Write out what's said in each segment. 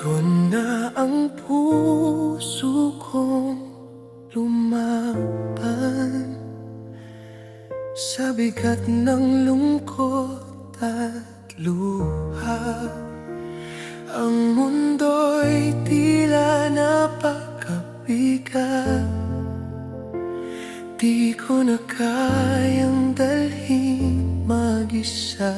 Tugon na ang puso kong lumaban sa bigat ng lungkot at luha. Ang mundo'y tila napakabigat, di ko na kayang dalhin mag-isa.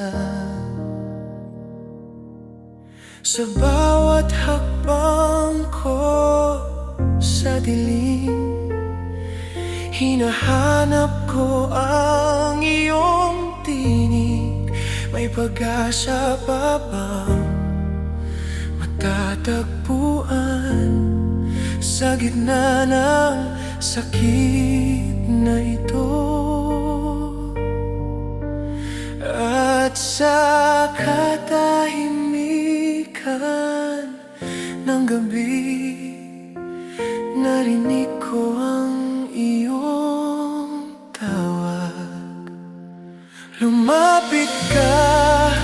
Sa bawat hakbang ko sa dilim, hinahanap ko ang iyong tinig. May pag-asa pa bang matatagpuan sa gitna ng sakit na ito? At sa katahimikan ng gabi, narinig ko ang iyong tawag. Lumapit ka,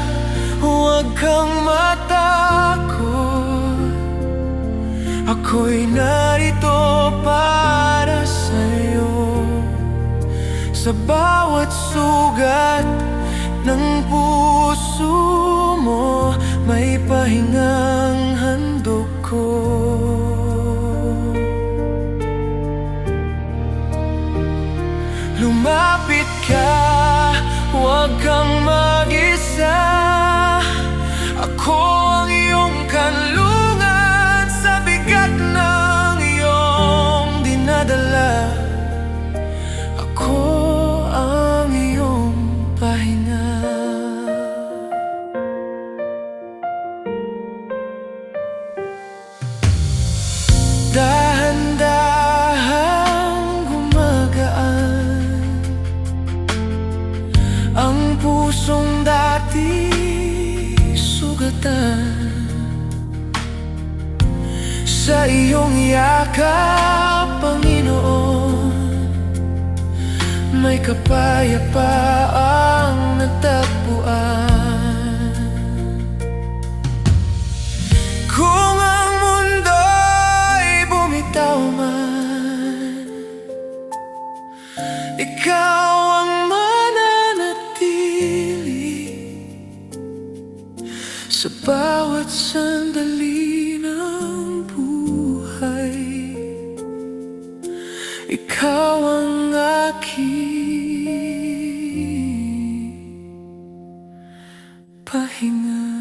huwag kang matakot. Ako'y narito para sa'yo. Sa bawat sugat ng puso mo, may pahingang handog ko. Lumapit ka, huwag kang mag-isa. Ako ang iyong kanlungan sa bigat ng iyong dinadala. Ako ang iyong pahinga. Dahan-dahang gumagaan ang pusong dati sugatan. Sa iyong yakap, Panginoon, may kapayapaang natagpuan. Kung ang mundo'y bumitaw man, ikaw ang mananatili. Sa bawat sandali ng buhay, ikaw ang aking pahinga.